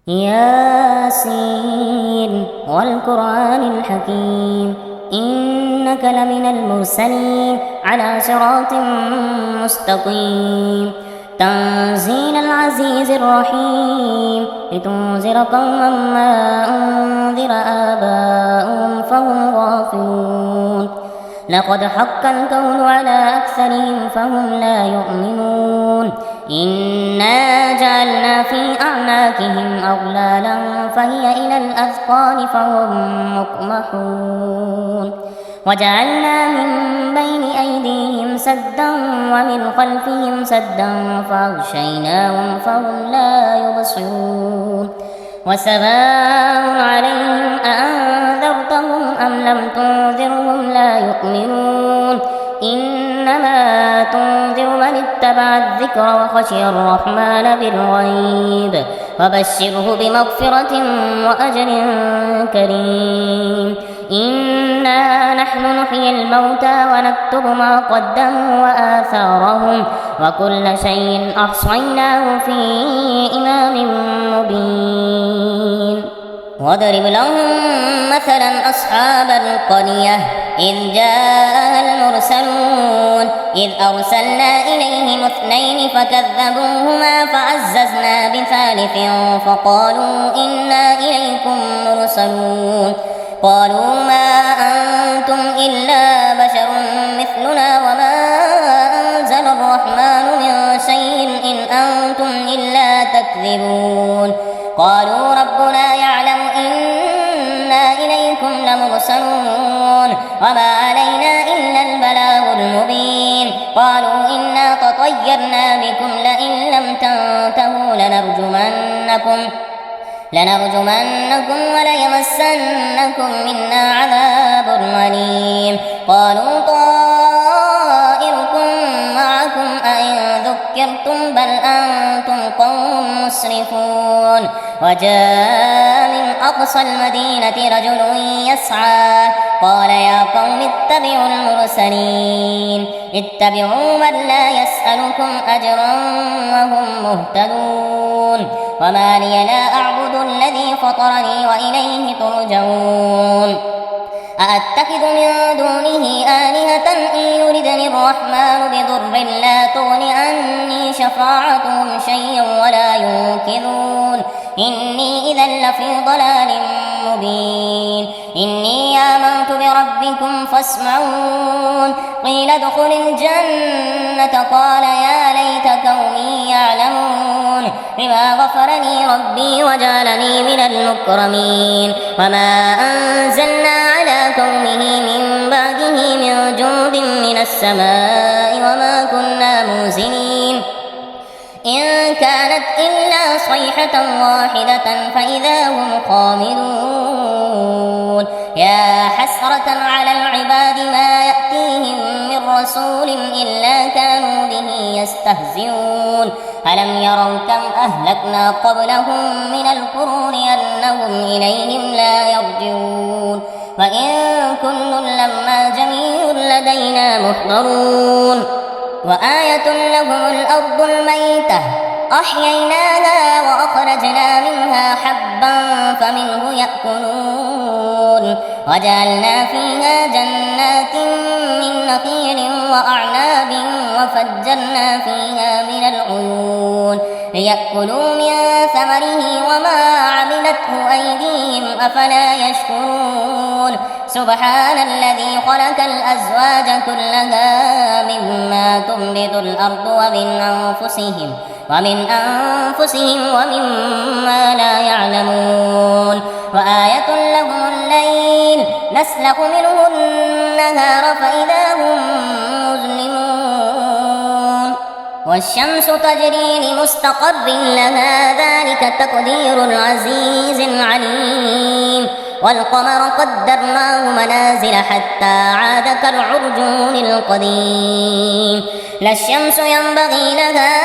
ياسين والقرآن الحكيم إنك لمن المرسلين على صراط مستقيم تنزيل العزيز الرحيم لتنذر قوما ما أنذر آباؤهم فهم غافلون لقد حق القول على أكثرهم فهم لا يؤمنون إنا جعلنا في أعناقهم أغلالا فهي إلى الأذقان فهم مقمحون وجعلنا من بين أيديهم سدا ومن خلفهم سدا فأغشيناهم فهم لا يبصرون وسواء عليهم أأنذرتهم أم لم تنذرهم لا يؤمنون إنما تنذر من اتبع الذكر وخشي الرحمن بالغيب فبشره بمغفرة وأجر كريم إنا نحن نحيي الموتى ونكتب ما قدموا وآثارهم وكل شيء أحصيناه في إمام مبين واضرب لهم مثلا أصحاب القرية إذ جاءها المرسلون إذ أرسلنا إليهم اثنين فكذبوهما فعززنا بثالث فقالوا إنا إليكم مرسلون قالوا ما أنتم إلا بشر مثلنا وما أنزل الرحمن من شيء إن أنتم إلا تكذبون قالوا ربنا يعلم إنا إليكم لمرسلون وما علينا إلا البلاغ المبين قالوا إنا تطيرنا بكم لئن لم تنتهوا لنرجمنكم وليمسنكم منا عذاب أليم قالوا طائركم معكم أئن ذكرتم بل أنتم قوم مسرفون وجاء من أقصى المدينة رجل يسعى قال يا قوم اتبعوا المرسلين اتبعوا من لا يسألكم أجرا وهم مهتدون وما لي لا أعبد الذي فطرني وإليه ترجعون أأتخذ من دونه آلهة إن يردني الرحمن بضر لا تغن عني شفاعتهم شيئا ولا ينقذون إني إذا لفي ضلال مبين إني آمنت بربكم فاسمعون قيل ادخل الجنة قال يا ليت قومي يعلمون بما غفر لي ربي وجعلني من المكرمين وما أنزلنا على قومه من بعده من جند من السماء وما كنا منزلين إن كانت إلا صيحة واحدة فإذا هم خامدون يا حسرة على العباد ما يأتيهم من رسول إلا كانوا به يستهزئون ألم يروا كم أهلكنا قبلهم من القرون أنهم إليهم لا يرجعون وإن كل لما جميع لدينا محضرون وآية لهم الأرض الميتة أحييناها وأخرجنا منها حبا فمنه يأكلون وجعلنا فيها جنات من نخيل وأعناب وفجرنا فيها من العيون ليأكلوا من ثمره وما عملته أيديهم أفلا يشكرون سبحان الذي خلق الأزواج كلها مما تنبت الأرض ومن أنفسهم ومما لا يعلمون وآية لهم الليل نسلخ منه النهار فإذا هم مظلمون والشمس تجري لمستقر لها ذلك تقدير العزيز العليم والقمر قدرناه منازل حتى عاد كالعرجون القديم لا الشمس ينبغي لها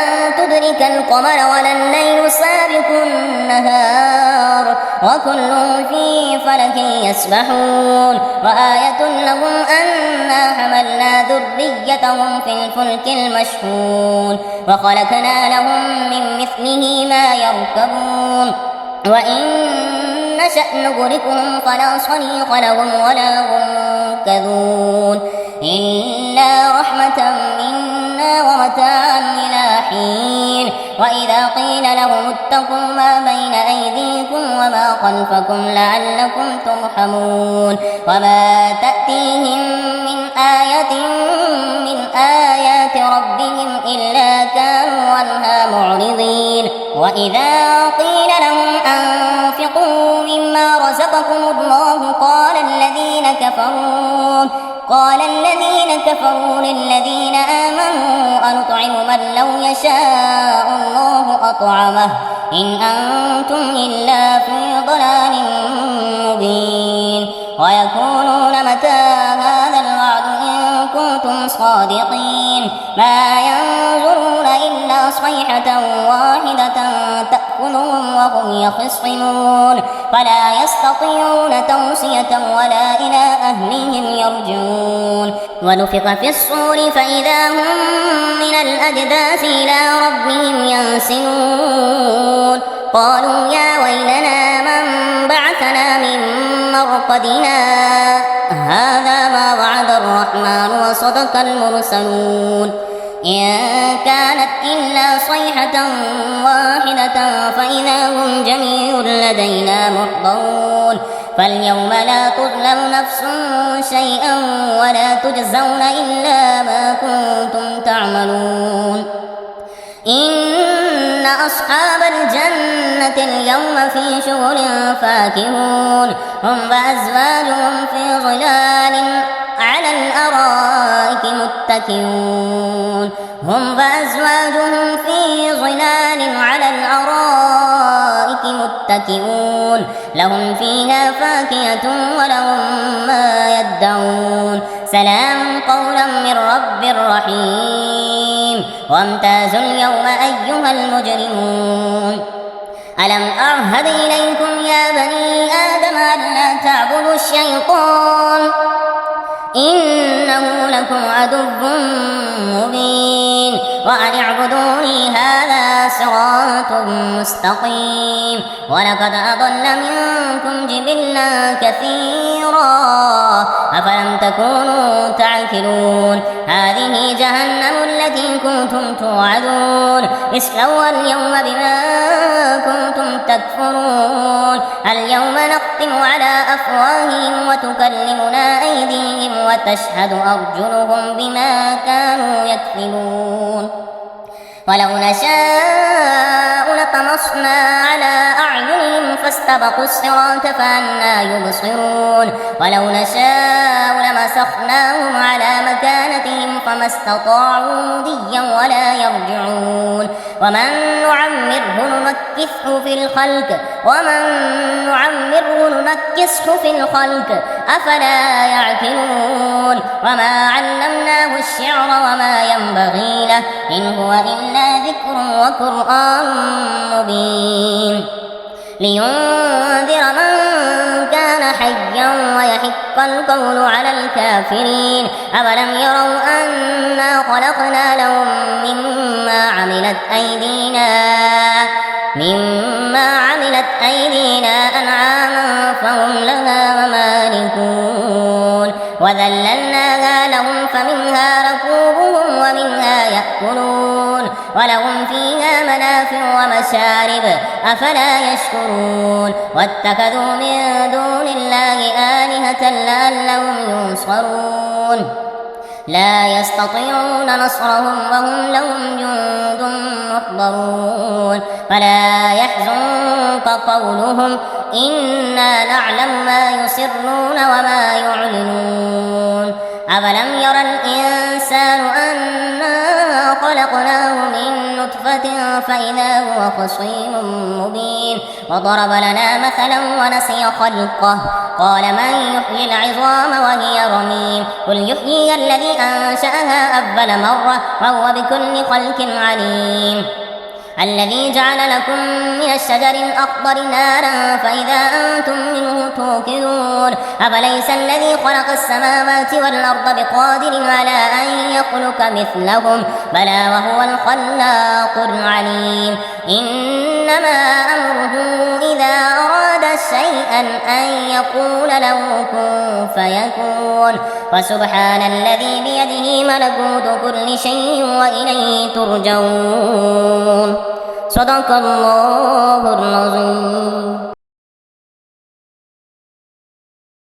أن تدرك القمر ولا الليل سابق النهار وكلهم في فلك يسبحون وآية لهم أنا حملنا ذريتهم في الفلك المشحون وخلقنا لهم من مثله ما يركبون وإن نشأ نغرقهم فلا صريخ لهم ولا هم ينقذون إلا رحمة منا ومتاعا إلى حين وإذا قيل لهم اتقوا ما بين أيديكم وما خلفكم لعلكم ترحمون وما تأتيهم من آية من آيات ربهم إلا كانوا عنها معرضين وإذا قيل لهم أنفقوا مما رزقكم الله قال الذين كفروا للذين آمنوا أنطعم من لو يشاء الله أطعمه إن أنتم إلا في ضلال مبين ويقولون متى هذا الوعد إن كنتم صادقين ما ينظرون إلا صيحة واحدة تأكلهم وهم يخصمون فلا يستطيعون توصية ولا إلى أهلهم يرجعون ونفخ في الصور فإذا هم من الأجداث إلى ربهم ينسلون قالوا يا ويلنا من بعثنا من مرقدنا هذا ما وعد الرحمن وصدق المرسلون إن كانت إلا صيحة واحدة فإذا هم جميع لدينا محضرون فاليوم لا تظلم نفس شيئا ولا تجزون إلا ما كنتم تعملون إن أصحاب الجنة اليوم في شغل فاكهون هم وأزواجهم في ظلال على الأرائك متكئون هم وأزواجهم في ظلال على الأرائك متكئون لهم فيها فاكهة ولهم ما يدعون سلام قولا من رب رحيم وامتازوا اليوم أيها المجرمون ألم أعهد إليكم يا بني آدم ألا تعبدوا الشيطان إنه لكم عدو مبين وأن اعبدوني هذا صراط مستقيم ولقد أضل منكم جبلا كثيرا أفلم تكونوا تعقلون هذه جهنم التي كنتم توعدون اصلوها اليوم بما كنتم تكفرون اليوم نختم على أفواههم وتكلمنا أيديهم وتشهد أرجلهم بما كانوا يكسبون ولو نشاء لطمسنا على أعينهم فاستبقوا الصراط فأنى يبصرون ولو نشاء لمسخناهم على مكانتهم فما استطاعوا مضيا ولا يرجعون ومن نعمره في الخلق أفلا يعقلون وما علمناه الشعر وما ينبغي له إن هو إلا ذكر وقرآن مبين لينذر من كان حيا ويحق القول على الكافرين أولم يروا أنا خلقنا لهم مما عملت أيدينا أنعاما فهم لها مالكون وذللناها لهم فمنها ركوبهم ومنها يأكلون ولهم فيها منافع ومشارب أفلا يشكرون واتخذوا من دون الله آلهة لعلهم ينصرون لا يستطيعون نصرهم وهم لهم جند محضرون فلا يحزنك قولهم إنا نعلم ما يسرون وما يعلنون أولم ير الإنسان أنا خلقناه من نطفة فإذا هو خصيم مبين وضرب لنا مثلا ونسي خلقه قال من يحيي العظام وهي رميم قل يحيي الذي أنشأها أول مرة وهو بكل خلق عليم الذي جعل لكم من الشجر الأخضر نارا فإذا أنتم منه توقدون أفليس الذي خلق السماوات والأرض بقادر على أن يخلق مثلهم بلى وهو الخلاق العليم إنما أمره إذا أراد شيئا أن يقول له كن فيكون وسبحان الذي بيده ملكوت كل شيء وإليه ترجعون صدق الله العظيم.